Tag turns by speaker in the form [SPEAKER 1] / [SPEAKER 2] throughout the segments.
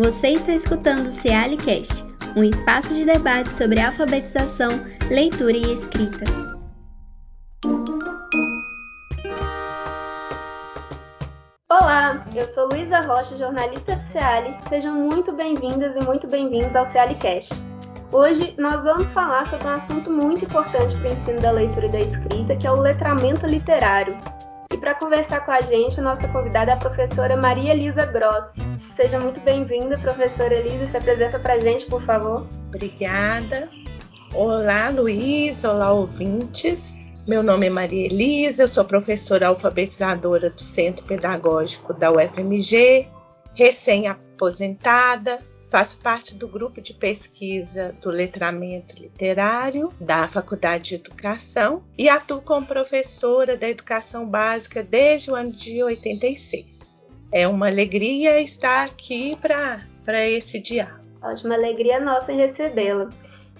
[SPEAKER 1] Você está escutando o Cealicast, um espaço de debate sobre alfabetização, leitura e escrita. Olá, eu sou Luísa Rocha, jornalista do Ceali. Sejam muito bem-vindas e muito bem-vindos ao Cealicast. Hoje nós vamos falar sobre um assunto muito importante para o ensino da leitura e da escrita, que é o letramento literário. E para conversar com a gente, a nossa convidada é a professora Maria Elisa Grossi. Seja muito bem-vinda, professora Elisa. Se apresenta para a gente, por favor.
[SPEAKER 2] Obrigada. Olá, Luísa. Olá, ouvintes. Meu nome é Maria Elisa, eu sou professora alfabetizadora do Centro Pedagógico da UFMG, recém-aposentada, faço parte do grupo de pesquisa do letramento literário da Faculdade de Educação e atuo como professora da educação básica desde o ano de 86. É uma alegria estar aqui para esse diálogo.
[SPEAKER 1] Ótima alegria nossa em recebê-la.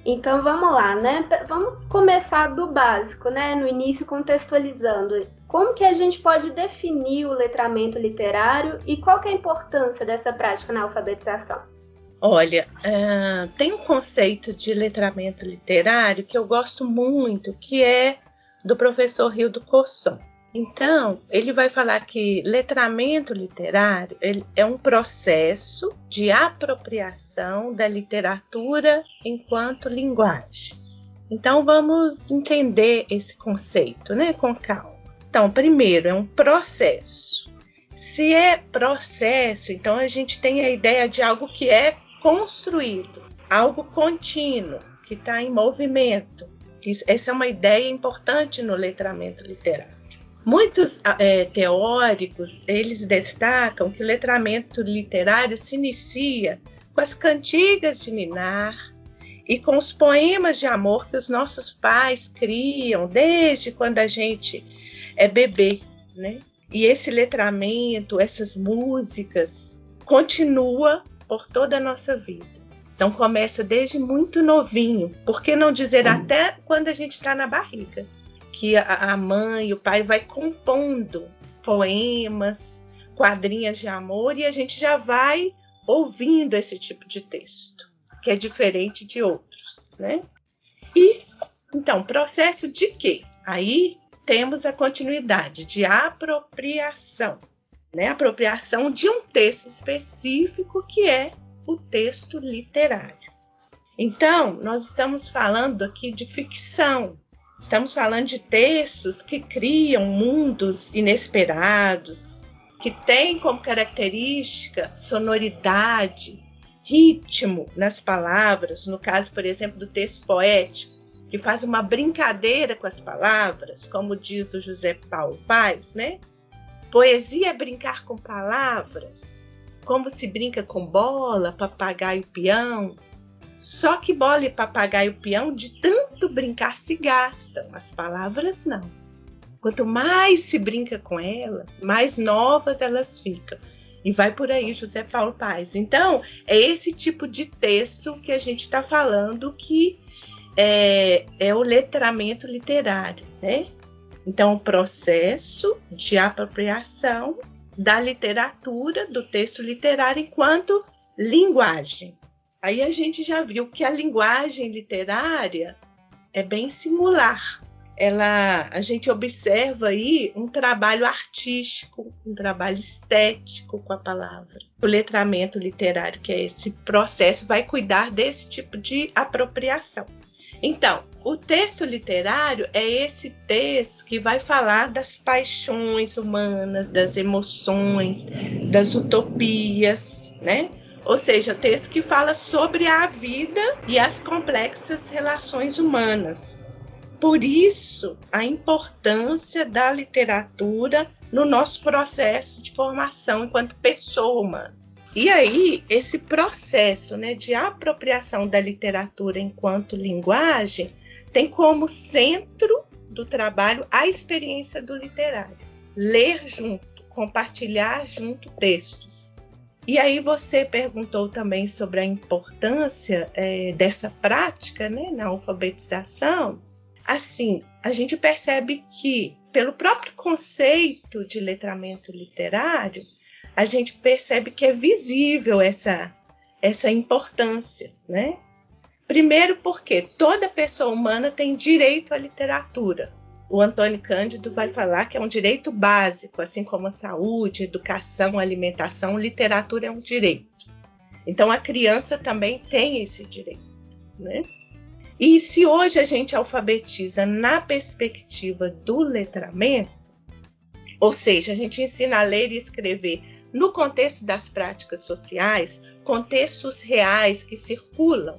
[SPEAKER 1] Então vamos lá, né? Vamos começar do básico, né? No início, contextualizando. Como que a gente pode definir o letramento literário e qual que é a importância dessa prática na alfabetização?
[SPEAKER 2] Olha, tem um conceito de letramento literário que eu gosto muito, que é do professor Hildo Cosson. Então, ele vai falar que letramento literário é um processo de apropriação da literatura enquanto linguagem. Então, vamos entender esse conceito, né, com calma. Então, primeiro, é um processo. Se é processo, então a gente tem a ideia de algo que é construído, algo contínuo, que está em movimento. Essa é uma ideia importante no letramento literário. Muitos teóricos, eles destacam que o letramento literário se inicia com as cantigas de ninar e com os poemas de amor que os nossos pais criam desde quando a gente é bebê, né? E esse letramento, essas músicas, continua por toda a nossa vida. Então começa desde muito novinho, por que não dizer até quando a gente está na barriga? Que a mãe e o pai vai compondo poemas, quadrinhas de amor e a gente já vai ouvindo esse tipo de texto, que é diferente de outros, né? E, então, processo de quê? Aí temos a continuidade de apropriação, né? Apropriação de um texto específico que é o texto literário. Então, nós estamos falando aqui de ficção. Estamos falando de textos que criam mundos inesperados, que têm como característica sonoridade, ritmo nas palavras, no caso, por exemplo, do texto poético, que faz uma brincadeira com as palavras, como diz o José Paulo Paes, né? Poesia é brincar com palavras, como se brinca com bola, papagaio, peão. Só que bola e papagaio peão, de tanto brincar, se gastam. As palavras não. Quanto mais se brinca com elas, mais novas elas ficam. E vai por aí José Paulo Paes. Então, é esse tipo de texto que a gente está falando que é o letramento literário, né? Então, o processo de apropriação da literatura, do texto literário enquanto linguagem. Aí a gente já viu que a linguagem literária é bem singular. A gente observa aí um trabalho artístico, um trabalho estético com a palavra. O letramento literário, que é esse processo, vai cuidar desse tipo de apropriação. Então, o texto literário é esse texto que vai falar das paixões humanas, das emoções, das utopias, né? Ou seja, texto que fala sobre a vida e as complexas relações humanas. Por isso, a importância da literatura no nosso processo de formação enquanto pessoa humana. E aí, esse processo, né, de apropriação da literatura enquanto linguagem tem como centro do trabalho a experiência do literário. Ler junto, compartilhar junto textos. E aí você perguntou também sobre a importância dessa prática, né, na alfabetização. Assim, a gente percebe que, pelo próprio conceito de letramento literário, a gente percebe que é visível essa essa importância, né? Primeiro porque toda pessoa humana tem direito à literatura. O Antônio Cândido vai falar que é um direito básico, assim como a saúde, educação, alimentação, literatura é um direito. Então a criança também tem esse direito, né? E se hoje a gente alfabetiza na perspectiva do letramento, ou seja, a gente ensina a ler e escrever no contexto das práticas sociais, contextos reais que circulam,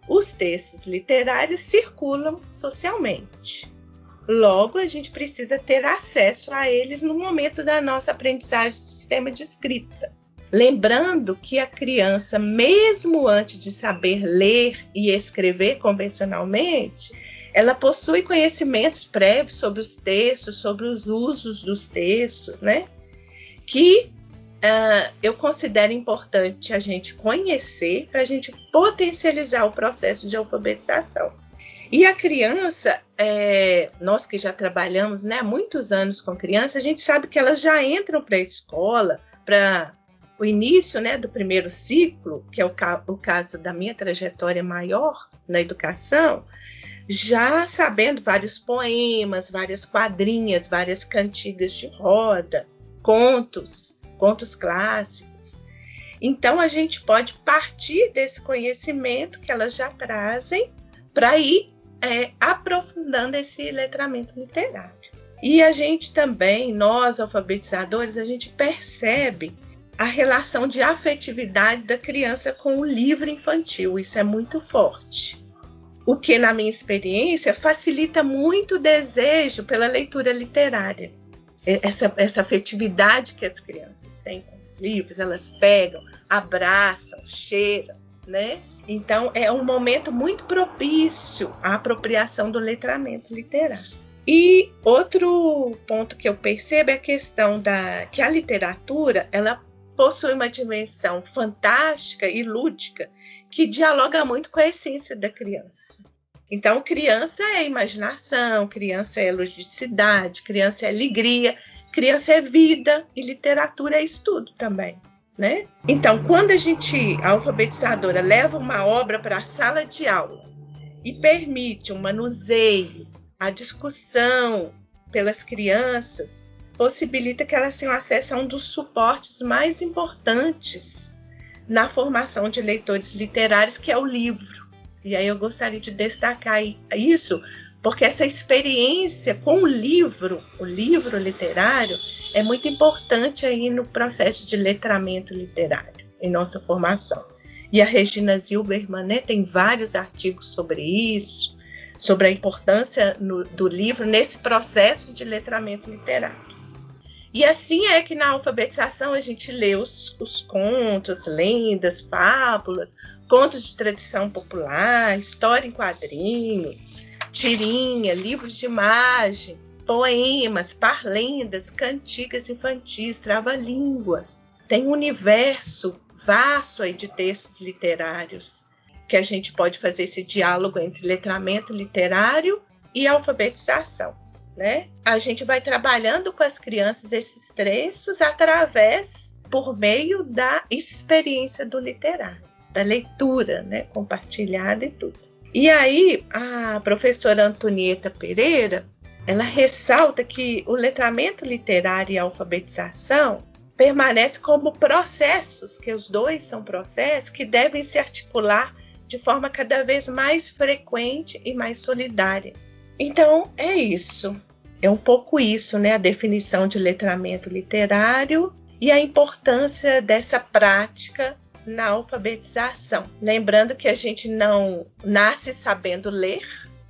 [SPEAKER 2] os textos literários circulam socialmente. Logo, a gente precisa ter acesso a eles no momento da nossa aprendizagem do sistema de escrita. Lembrando que a criança, mesmo antes de saber ler e escrever convencionalmente, ela possui conhecimentos prévios sobre os textos, sobre os usos dos textos, né? Que eu considero importante a gente conhecer para a gente potencializar o processo de alfabetização. E a criança, nós que já trabalhamos, né, há muitos anos com criança, a gente sabe que elas já entram para a escola, para o início, né, do primeiro ciclo, que é o caso da minha trajetória maior na educação, já sabendo vários poemas, várias quadrinhas, várias cantigas de roda, contos clássicos. Então, a gente pode partir desse conhecimento que elas já trazem para ir aprofundando esse letramento literário. E a gente também, nós alfabetizadores, a gente percebe a relação de afetividade da criança com o livro infantil. Isso é muito forte. O que, na minha experiência, facilita muito o desejo pela leitura literária. Essa afetividade que as crianças têm com os livros, elas pegam, abraçam, cheiram, né? Então, é um momento muito propício à apropriação do letramento literário. E outro ponto que eu percebo é a questão que a literatura, ela possui uma dimensão fantástica e lúdica que dialoga muito com a essência da criança. Então, criança é imaginação, criança é ludicidade, criança é alegria, criança é vida e literatura é estudo também, né? Então, quando a alfabetizadora leva uma obra para a sala de aula e permite um manuseio, a discussão pelas crianças, possibilita que elas tenham acesso a um dos suportes mais importantes na formação de leitores literários, que é o livro. E aí eu gostaria de destacar isso, porque essa experiência com o livro literário, é muito importante aí no processo de letramento literário, em nossa formação. E a Regina Zilberman, né, tem vários artigos sobre isso, sobre a importância do livro nesse processo de letramento literário. E assim é que na alfabetização a gente lê os contos, lendas, fábulas, contos de tradição popular, história em quadrinhos, tirinha, livros de imagem, poemas, parlendas, cantigas infantis, trava-línguas. Tem um universo vasto aí de textos literários que a gente pode fazer esse diálogo entre letramento literário e alfabetização, né? A gente vai trabalhando com as crianças esses trechos por meio da experiência do literário, da leitura, né, compartilhada e tudo. E aí a professora Antonieta Pereira, ela ressalta que o letramento literário e a alfabetização permanecem como processos, que os dois são processos que devem se articular de forma cada vez mais frequente e mais solidária. Então, é isso. É um pouco isso, né? A definição de letramento literário e a importância dessa prática na alfabetização. Lembrando que a gente não nasce sabendo ler,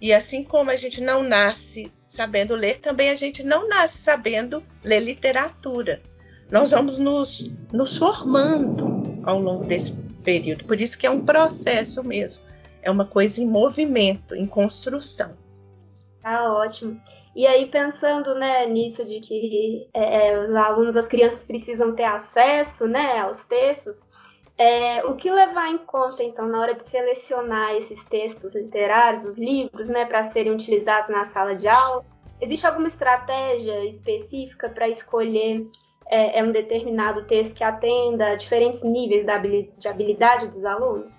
[SPEAKER 2] e assim como a gente não nasce sabendo ler, também a gente não nasce sabendo ler literatura. Nós vamos nos formando ao longo desse período. Por isso que é um processo mesmo. É uma coisa em movimento, em construção.
[SPEAKER 1] Tá ótimo. E aí, pensando, né, nisso de que os alunos, as crianças precisam ter acesso, né, aos textos, o que levar em conta, então, na hora de selecionar esses textos literários, os livros, né, para serem utilizados na sala de aula? Existe alguma estratégia específica para escolher é um determinado texto que atenda a diferentes níveis de habilidade dos alunos?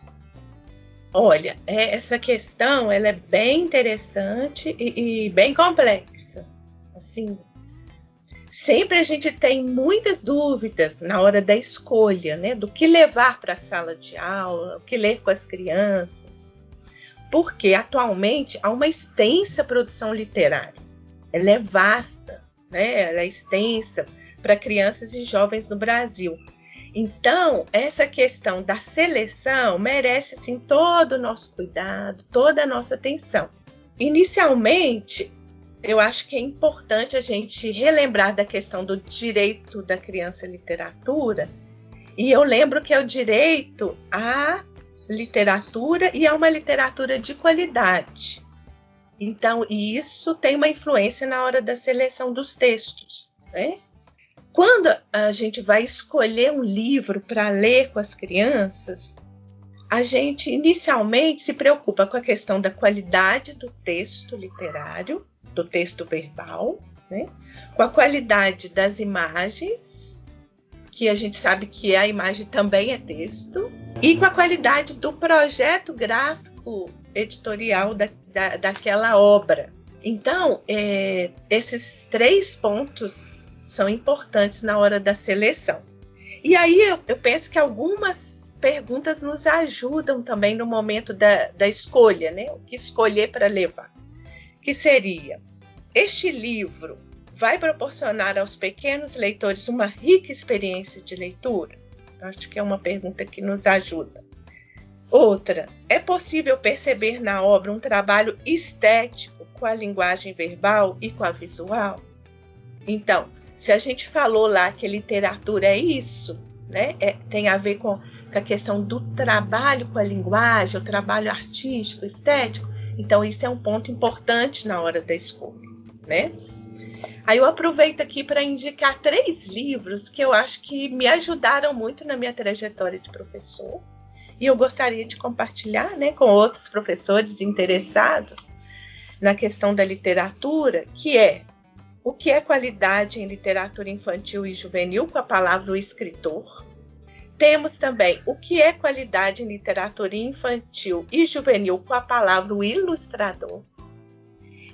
[SPEAKER 2] Olha, essa questão ela é bem interessante e bem complexa. Assim, sempre a gente tem muitas dúvidas na hora da escolha, né, do que levar para a sala de aula, o que ler com as crianças, porque atualmente há uma extensa produção literária. Ela é vasta, né, ela é extensa para crianças e jovens no Brasil. Então, essa questão da seleção merece sim, todo o nosso cuidado, toda a nossa atenção. Inicialmente, eu acho que é importante a gente relembrar da questão do direito da criança à literatura, e eu lembro que é o direito à literatura e a uma literatura de qualidade. Então, isso tem uma influência na hora da seleção dos textos, né? Quando a gente vai escolher um livro para ler com as crianças, a gente inicialmente se preocupa com a questão da qualidade do texto literário, do texto verbal, né? Com a qualidade das imagens, que a gente sabe que a imagem também é texto, e com a qualidade do projeto gráfico editorial daquela obra. Então, esses 3 pontos são importantes na hora da seleção. E aí eu penso que algumas perguntas nos ajudam também no momento da escolha, né? O que escolher para levar. Que seria, este livro vai proporcionar aos pequenos leitores uma rica experiência de leitura? Acho que é uma pergunta que nos ajuda. Outra, é possível perceber na obra um trabalho estético com a linguagem verbal e com a visual? Então, se a gente falou lá que literatura é isso, né? Tem a ver com a questão do trabalho com a linguagem, o trabalho artístico, estético, então isso é um ponto importante na hora da escolha, né? Aí eu aproveito aqui para indicar 3 livros que eu acho que me ajudaram muito na minha trajetória de professor e eu gostaria de compartilhar, né, com outros professores interessados na questão da literatura, que é O que é qualidade em literatura infantil e juvenil, com a palavra o escritor. Temos também O que é qualidade em literatura infantil e juvenil, com a palavra o ilustrador.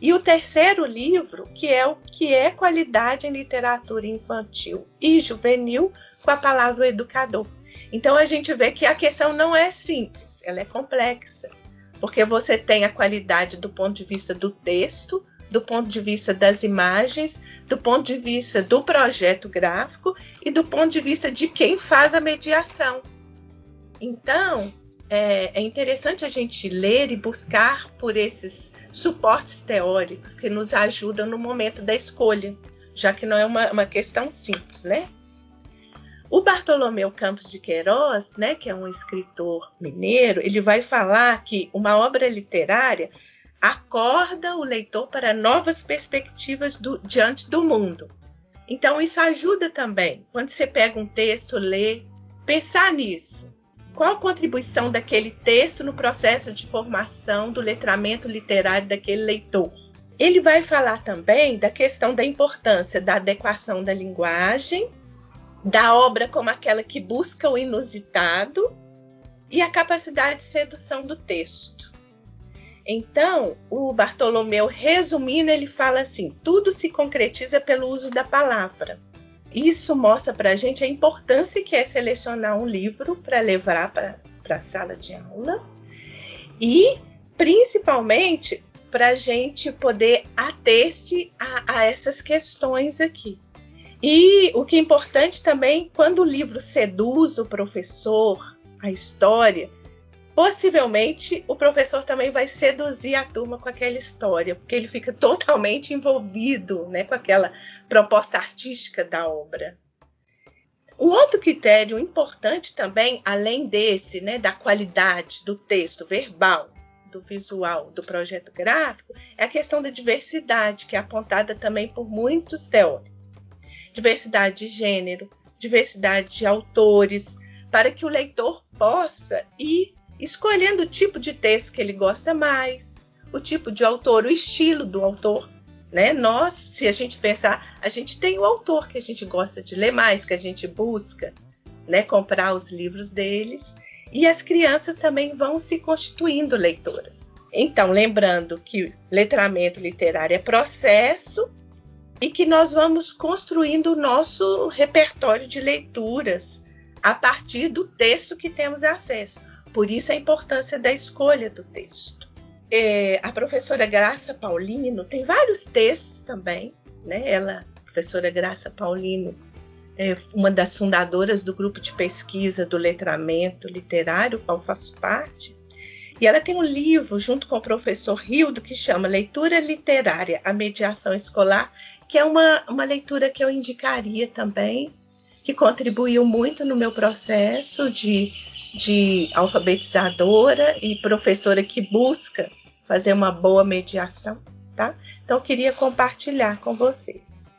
[SPEAKER 2] E o terceiro livro, que é O que é qualidade em literatura infantil e juvenil, com a palavra o educador. Então a gente vê que a questão não é simples, ela é complexa, porque você tem a qualidade do ponto de vista do texto, do ponto de vista das imagens, do ponto de vista do projeto gráfico e do ponto de vista de quem faz a mediação. Então, é interessante a gente ler e buscar por esses suportes teóricos que nos ajudam no momento da escolha, já que não é uma questão simples, né? O Bartolomeu Campos de Queiroz, né, que é um escritor mineiro, ele vai falar que uma obra literária acorda o leitor para novas perspectivas diante do mundo. Então isso ajuda também, quando você pega um texto, lê, pensar nisso. Qual a contribuição daquele texto no processo de formação do letramento literário daquele leitor? Ele vai falar também da questão da importância da adequação da linguagem, da obra como aquela que busca o inusitado e a capacidade de sedução do texto. Então, o Bartolomeu, resumindo, ele fala assim: tudo se concretiza pelo uso da palavra. Isso mostra para a gente a importância que é selecionar um livro para levar para a sala de aula e, principalmente, para a gente poder ater-se a essas questões aqui. E o que é importante também, quando o livro seduz o professor, a história, possivelmente o professor também vai seduzir a turma com aquela história, porque ele fica totalmente envolvido, né, com aquela proposta artística da obra. Um outro critério importante também, além desse, né, da qualidade do texto verbal, do visual, do projeto gráfico, é a questão da diversidade, que é apontada também por muitos teóricos. Diversidade de gênero, diversidade de autores, para que o leitor possa ir escolhendo o tipo de texto que ele gosta mais, o tipo de autor, o estilo do autor, né? Nós, se a gente pensar, a gente tem o autor que a gente gosta de ler mais, que a gente busca, né, comprar os livros deles, e as crianças também vão se constituindo leitoras. Então, lembrando que letramento literário é processo e que nós vamos construindo o nosso repertório de leituras a partir do texto que temos acesso. Por isso a importância da escolha do texto. A professora Graça Paulino tem vários textos também, né? Ela, professora Graça Paulino, é uma das fundadoras do grupo de pesquisa do letramento literário, qual faço parte. E ela tem um livro, junto com o professor Rildo, que chama Leitura Literária, a Mediação Escolar, que é uma leitura que eu indicaria também, que contribuiu muito no meu processo de alfabetizadora e professora que busca fazer uma boa mediação, tá? Então, eu queria compartilhar com vocês.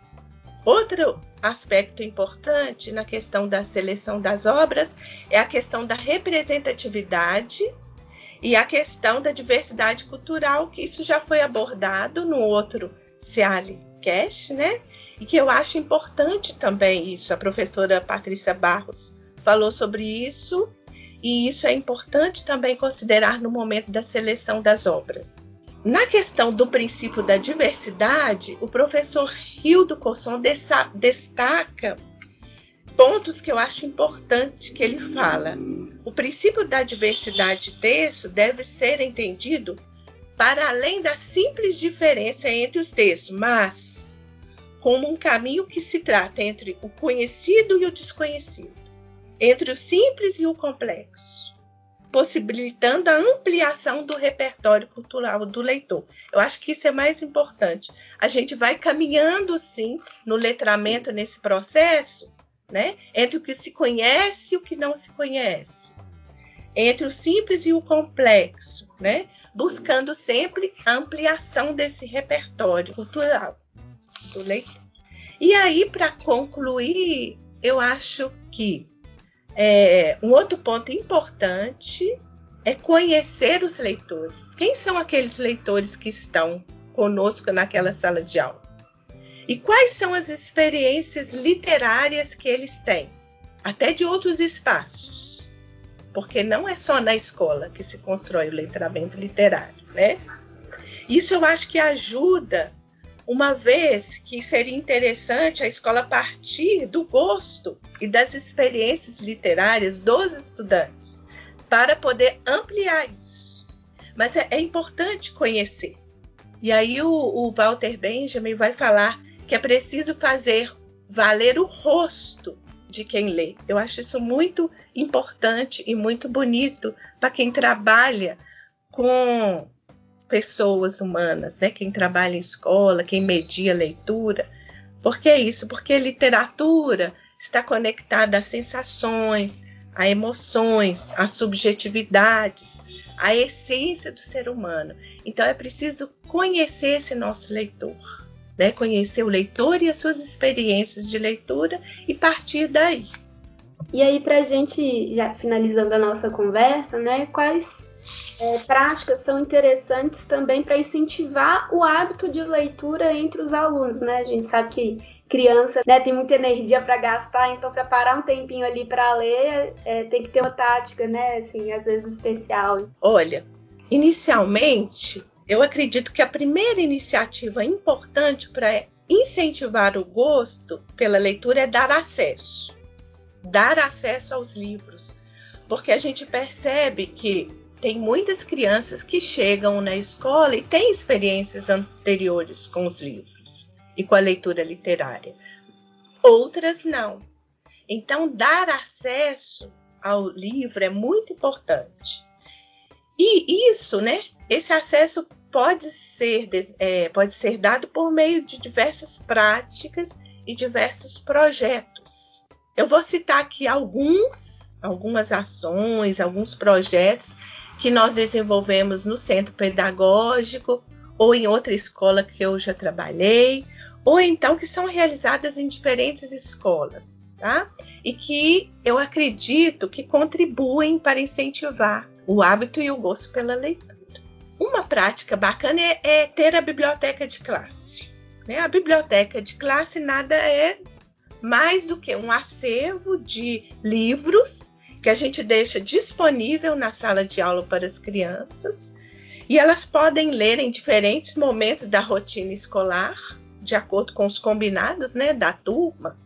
[SPEAKER 2] Outro aspecto importante na questão da seleção das obras é a questão da representatividade e a questão da diversidade cultural, que isso já foi abordado no outro CEALI Cast, né? E que eu acho importante também isso. A professora Patrícia Barros falou sobre isso, e isso é importante também considerar no momento da seleção das obras. Na questão do princípio da diversidade, o professor Rildo Cosson destaca pontos que eu acho importante que ele fala. O princípio da diversidade de texto deve ser entendido para além da simples diferença entre os textos, mas como um caminho que se trata entre o conhecido e o desconhecido, entre o simples e o complexo, possibilitando a ampliação do repertório cultural do leitor. Eu acho que isso é mais importante. A gente vai caminhando, sim, no letramento, nesse processo, né, entre o que se conhece e o que não se conhece, entre o simples e o complexo, né, buscando sempre a ampliação desse repertório cultural do leitor. E aí, para concluir, eu acho que um outro ponto importante é conhecer os leitores. Quem são aqueles leitores que estão conosco naquela sala de aula? E quais são as experiências literárias que eles têm? Até de outros espaços. Porque não é só na escola que se constrói o letramento literário, né? Isso eu acho que ajuda, uma vez que seria interessante a escola partir do gosto e das experiências literárias dos estudantes para poder ampliar isso. Mas é importante conhecer. E aí o Walter Benjamin vai falar que é preciso fazer valer o rosto de quem lê. Eu acho isso muito importante e muito bonito para quem trabalha com pessoas humanas, né? Quem trabalha em escola, quem media a leitura. Por que isso? Porque a literatura está conectada às sensações, a emoções, a subjetividades, a essência do ser humano. Então é preciso conhecer esse nosso leitor, né? Conhecer o leitor e as suas experiências de leitura e partir daí.
[SPEAKER 1] E aí, para a gente, já finalizando a nossa conversa, né, quais práticas são interessantes também para incentivar o hábito de leitura entre os alunos, né? A gente sabe que criança, né, tem muita energia para gastar, então para parar um tempinho ali para ler, tem que ter uma tática, né, assim, às vezes especial.
[SPEAKER 2] Olha, inicialmente, eu acredito que a primeira iniciativa importante para incentivar o gosto pela leitura é dar acesso aos livros, porque a gente percebe que tem muitas crianças que chegam na escola e têm experiências anteriores com os livros e com a leitura literária. Outras não. Então, dar acesso ao livro é muito importante. E isso, né? Esse acesso pode ser dado por meio de diversas práticas e diversos projetos. Eu vou citar aqui algumas ações, alguns projetos que nós desenvolvemos no centro pedagógico ou em outra escola que eu já trabalhei, ou então que são realizadas em diferentes escolas, tá? E que eu acredito que contribuem para incentivar o hábito e o gosto pela leitura. Uma prática bacana é ter a biblioteca de classe. né? A biblioteca de classe nada é mais do que um acervo de livros que a gente deixa disponível na sala de aula para as crianças, e elas podem ler em diferentes momentos da rotina escolar, de acordo com os combinados, né, da turma.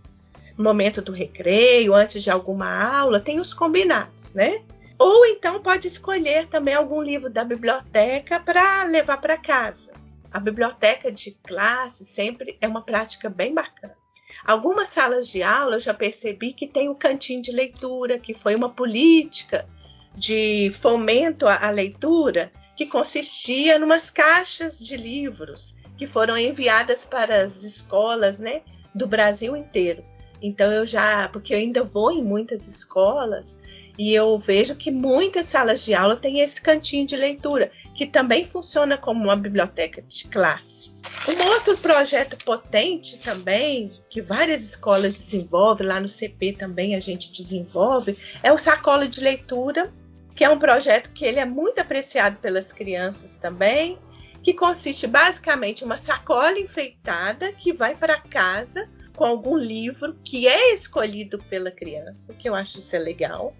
[SPEAKER 2] No momento do recreio, antes de alguma aula, tem os combinados, né? Ou então pode escolher também algum livro da biblioteca para levar para casa. A biblioteca de classe sempre é uma prática bem bacana. Algumas salas de aula eu já percebi que tem o cantinho de leitura, que foi uma política de fomento à leitura, que consistia em umas caixas de livros que foram enviadas para as escolas, né, do Brasil inteiro. Então porque eu ainda vou em muitas escolas e eu vejo que muitas salas de aula têm esse cantinho de leitura, que também funciona como uma biblioteca de classe. Um outro projeto potente também, que várias escolas desenvolvem, lá no CP também a gente desenvolve, é o Sacola de Leitura, que é um projeto que ele é muito apreciado pelas crianças também, que consiste basicamente em uma sacola enfeitada que vai para casa com algum livro que é escolhido pela criança, que eu acho isso legal.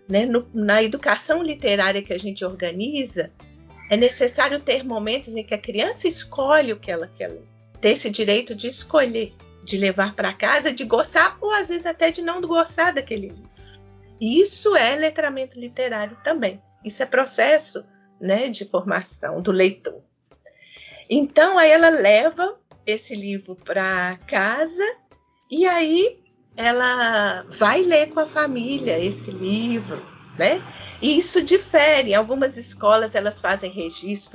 [SPEAKER 2] Né? Na educação literária que a gente organiza, é necessário ter momentos em que a criança escolhe o que ela quer ler. Ter esse direito de escolher, de levar para casa, de gostar ou às vezes até de não gostar daquele livro. E isso é letramento literário também. Isso é processo, né, de formação do leitor. Então, aí ela leva esse livro para casa e aí ela vai ler com a família esse livro, né? E isso difere. Em algumas escolas elas fazem registro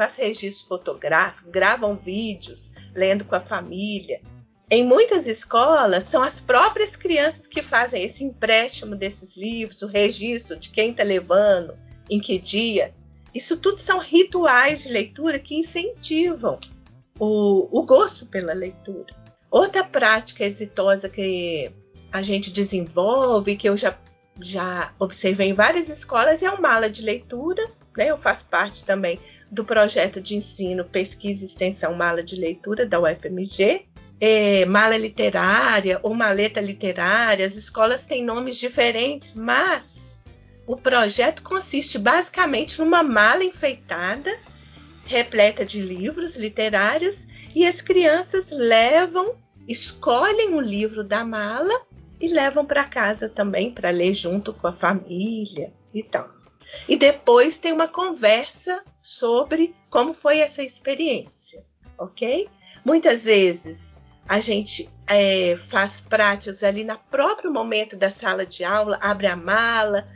[SPEAKER 2] fotográfico, gravam vídeos lendo com a família. Em muitas escolas são as próprias crianças que fazem esse empréstimo desses livros, o registro de quem está levando, em que dia. Isso tudo são rituais de leitura que incentivam o gosto pela leitura. Outra prática exitosa que a gente desenvolve, que eu já observei em várias escolas, é o mala de leitura, né? Eu faço parte também do projeto de ensino, pesquisa e extensão mala de leitura da UFMG. Mala literária ou maleta literária, as escolas têm nomes diferentes, mas o projeto consiste basicamente numa mala enfeitada, repleta de livros literários, e as crianças escolhem um livro da mala e levam para casa também para ler junto com a família e tal. E depois tem uma conversa sobre como foi essa experiência, ok? Muitas vezes a gente faz práticas ali no próprio momento da sala de aula, abre a mala,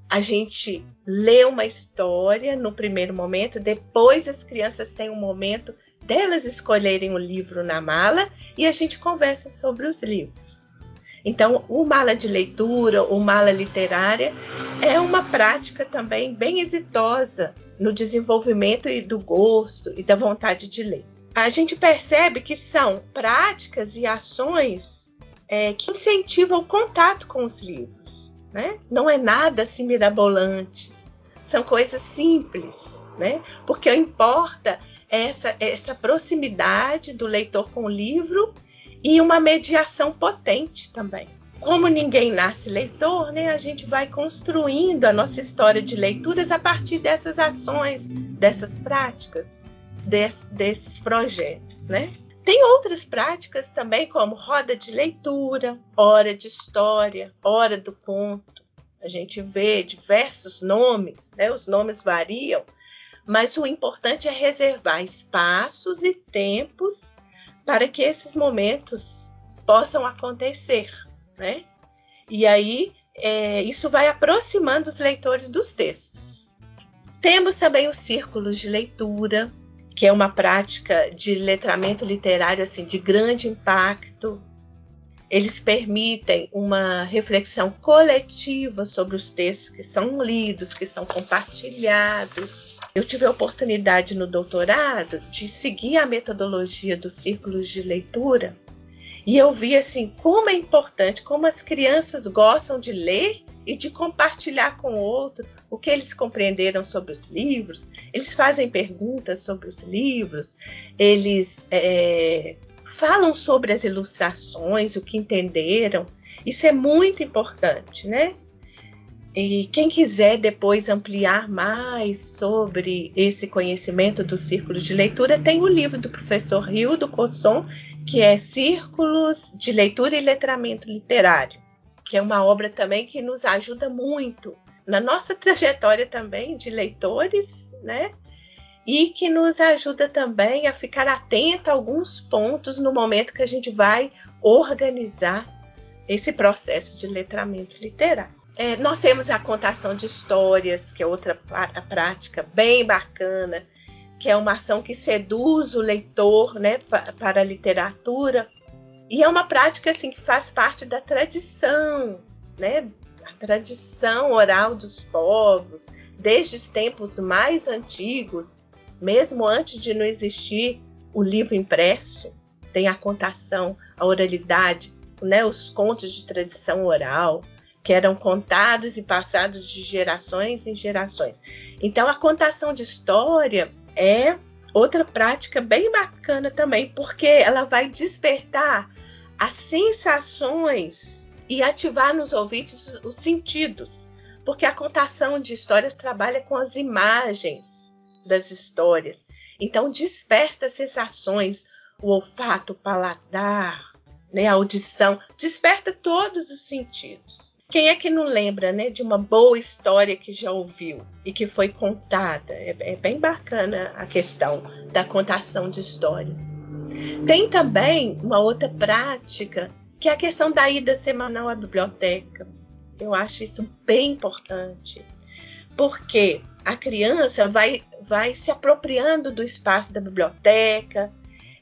[SPEAKER 2] a gente lê uma história no primeiro momento, depois as crianças têm um momento delas escolherem o livro na mala e a gente conversa sobre os livros. Então, o mala de leitura, o mala literária, é uma prática também bem exitosa no desenvolvimento do gosto e da vontade de ler. A gente percebe que são práticas e ações que incentivam o contato com os livros, né? Não é nada assim mirabolante, são coisas simples, né? Porque o que importa é essa proximidade do leitor com o livro e uma mediação potente também. Como ninguém nasce leitor, né, a gente vai construindo a nossa história de leituras a partir dessas ações, dessas práticas, desses projetos, né? Tem outras práticas também, como roda de leitura, hora de história, hora do conto. A gente vê diversos nomes, né? Os nomes variam, mas o importante é reservar espaços e tempos para que esses momentos possam acontecer, né? E aí, isso vai aproximando os leitores dos textos. Temos também os círculos de leitura, que é uma prática de letramento literário assim, de grande impacto. Eles permitem uma reflexão coletiva sobre os textos que são lidos, que são compartilhados. Eu tive a oportunidade no doutorado de seguir a metodologia dos círculos de leitura e eu vi assim, como é importante, como as crianças gostam de ler e de compartilhar com o outro o que eles compreenderam sobre os livros. Eles fazem perguntas sobre os livros, eles falam sobre as ilustrações, o que entenderam. Isso é muito importante, né? E quem quiser depois ampliar mais sobre esse conhecimento dos círculos de leitura, tem o livro do professor Hildo Cosson, que é Círculos de Leitura e Letramento Literário, que é uma obra também que nos ajuda muito na nossa trajetória também de leitores, né? E que nos ajuda também a ficar atento a alguns pontos no momento que a gente vai organizar esse processo de letramento literário. Nós temos a contação de histórias, que é outra prática bem bacana, que é uma ação que seduz o leitor, né, para a literatura. E é uma prática assim, que faz parte da tradição, né, a tradição oral dos povos, desde os tempos mais antigos, mesmo antes de não existir o livro impresso, tem a contação, a oralidade, né, os contos de tradição oral, que eram contados e passados de gerações em gerações. Então, a contação de história é outra prática bem bacana também, porque ela vai despertar as sensações e ativar nos ouvidos os sentidos, porque a contação de histórias trabalha com as imagens das histórias. Então, desperta sensações, o olfato, o paladar, né, a audição, desperta todos os sentidos. Quem é que não lembra, né, de uma boa história que já ouviu e que foi contada? É bem bacana a questão da contação de histórias. Tem também uma outra prática, que é a questão da ida semanal à biblioteca. Eu acho isso bem importante, porque a criança vai se apropriando do espaço da biblioteca,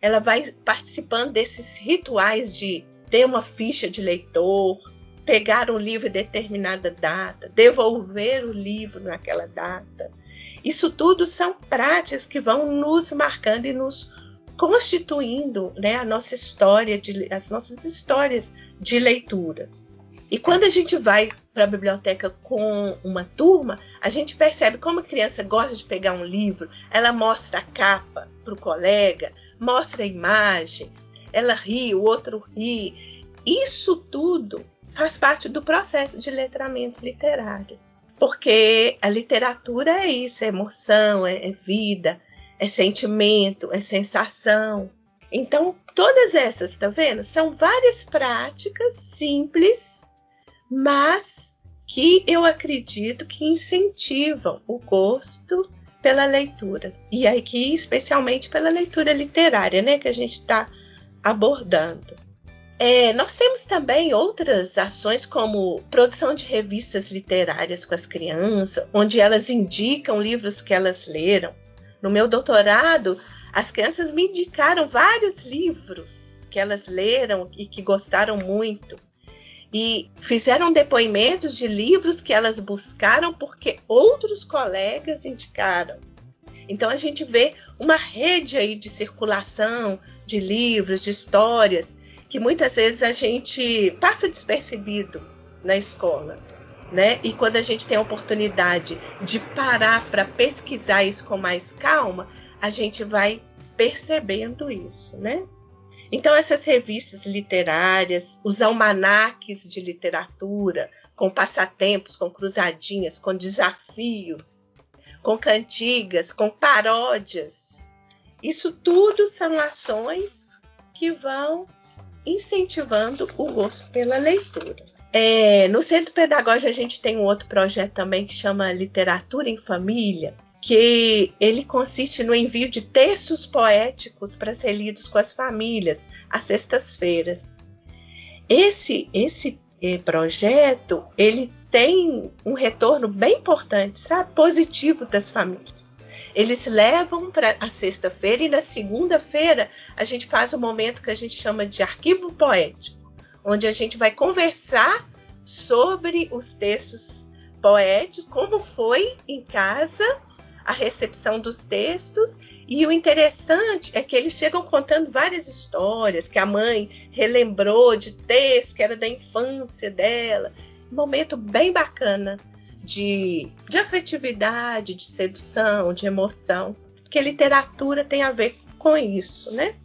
[SPEAKER 2] ela vai participando desses rituais de ter uma ficha de leitor, pegar um livro em determinada data, devolver o livro naquela data. Isso tudo são práticas que vão nos marcando e nos constituindo, né, a nossa história, as nossas histórias de leituras. E quando a gente vai para a biblioteca com uma turma, a gente percebe como a criança gosta de pegar um livro, ela mostra a capa para o colega, mostra imagens, ela ri, o outro ri. Isso tudo faz parte do processo de letramento literário, porque a literatura é isso, é emoção, é vida, é sentimento, é sensação. Então, todas essas, tá vendo? São várias práticas simples, mas que eu acredito que incentivam o gosto pela leitura. E aqui, especialmente pela leitura literária, né, que a gente está abordando. Nós temos também outras ações, como produção de revistas literárias com as crianças, onde elas indicam livros que elas leram. No meu doutorado, as crianças me indicaram vários livros que elas leram e que gostaram muito. E fizeram depoimentos de livros que elas buscaram porque outros colegas indicaram. Então a gente vê uma rede aí de circulação de livros, de histórias, que muitas vezes a gente passa despercebido na escola, né? E quando a gente tem a oportunidade de parar para pesquisar isso com mais calma, a gente vai percebendo isso, né? Então essas revistas literárias, os almanaques de literatura, com passatempos, com cruzadinhas, com desafios, com cantigas, com paródias, isso tudo são ações que vão incentivando o gosto pela leitura. No Centro Pedagógico a gente tem um outro projeto também que chama Literatura em Família, que ele consiste no envio de textos poéticos para ser lidos com as famílias às sextas-feiras. Esse projeto ele tem um retorno bem importante, sabe? Positivo das famílias. Eles levam para a sexta-feira e na segunda-feira a gente faz um momento que a gente chama de arquivo poético, onde a gente vai conversar sobre os textos poéticos, como foi em casa a recepção dos textos. E o interessante é que eles chegam contando várias histórias que a mãe relembrou de textos que era da infância dela. Um momento bem bacana de afetividade, de sedução, de emoção, porque literatura tem a ver com isso, né?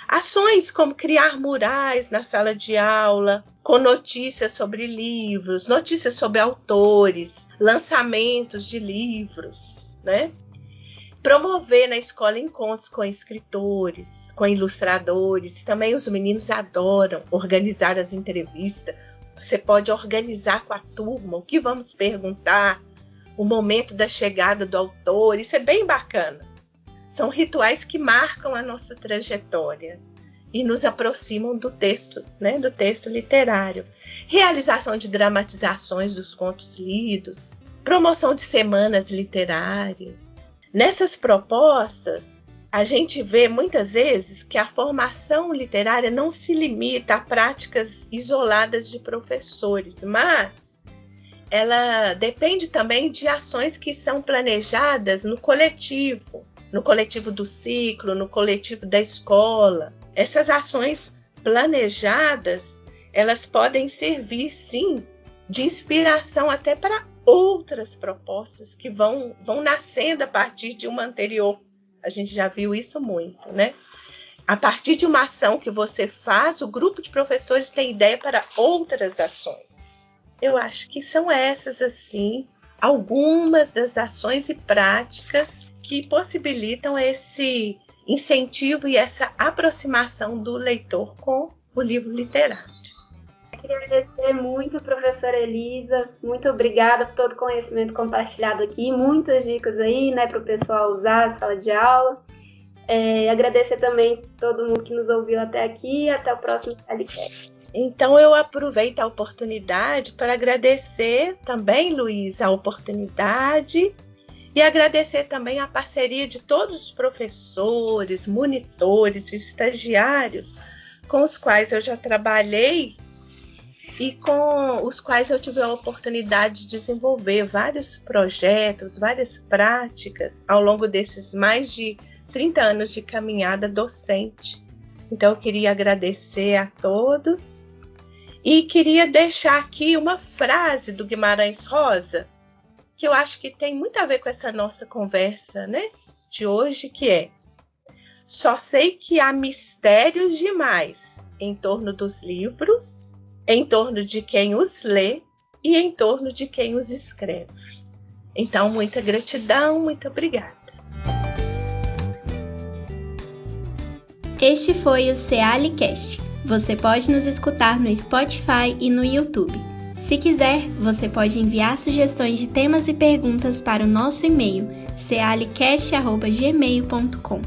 [SPEAKER 2] Ações como criar murais na sala de aula, com notícias sobre livros, notícias sobre autores, lançamentos de livros, né? Promover na escola encontros com escritores, com ilustradores. Também os meninos adoram organizar as entrevistas. Você pode organizar com a turma o que vamos perguntar, o momento da chegada do autor. Isso é bem bacana. São rituais que marcam a nossa trajetória e nos aproximam do texto, né, do texto literário. Realização de dramatizações dos contos lidos, promoção de semanas literárias. Nessas propostas, a gente vê muitas vezes que a formação literária não se limita a práticas isoladas de professores, mas ela depende também de ações que são planejadas no coletivo do ciclo, no coletivo da escola. Essas ações planejadas, elas podem servir, sim, de inspiração até para outras propostas que vão nascendo a partir de uma anterior. A gente já viu isso muito, né? A partir de uma ação que você faz, o grupo de professores tem ideia para outras ações. Eu acho que são essas, assim, algumas das ações e práticas que possibilitam esse incentivo e essa aproximação do leitor com o livro literário.
[SPEAKER 1] Queria agradecer muito a professora Elisa, muito obrigada por todo o conhecimento compartilhado aqui, muitas dicas aí, né, para o pessoal usar a sala de aula. Agradecer também todo mundo que nos ouviu até aqui e até o próximo podcast.
[SPEAKER 2] Então eu aproveito a oportunidade para agradecer também, Luiz, a oportunidade e agradecer também a parceria de todos os professores, monitores e estagiários com os quais eu já trabalhei e com os quais eu tive a oportunidade de desenvolver vários projetos, várias práticas ao longo desses mais de 30 anos de caminhada docente. Então eu queria agradecer a todos e queria deixar aqui uma frase do Guimarães Rosa, que eu acho que tem muito a ver com essa nossa conversa, né, de hoje, que é: só sei que há mistérios demais em torno dos livros, em torno de quem os lê e em torno de quem os escreve. Então, muita gratidão, muito obrigada.
[SPEAKER 3] Este foi o CEALI-Cast. Você pode nos escutar no Spotify e no YouTube. Se quiser, você pode enviar sugestões de temas e perguntas para o nosso e-mail cealicast@gmail.com.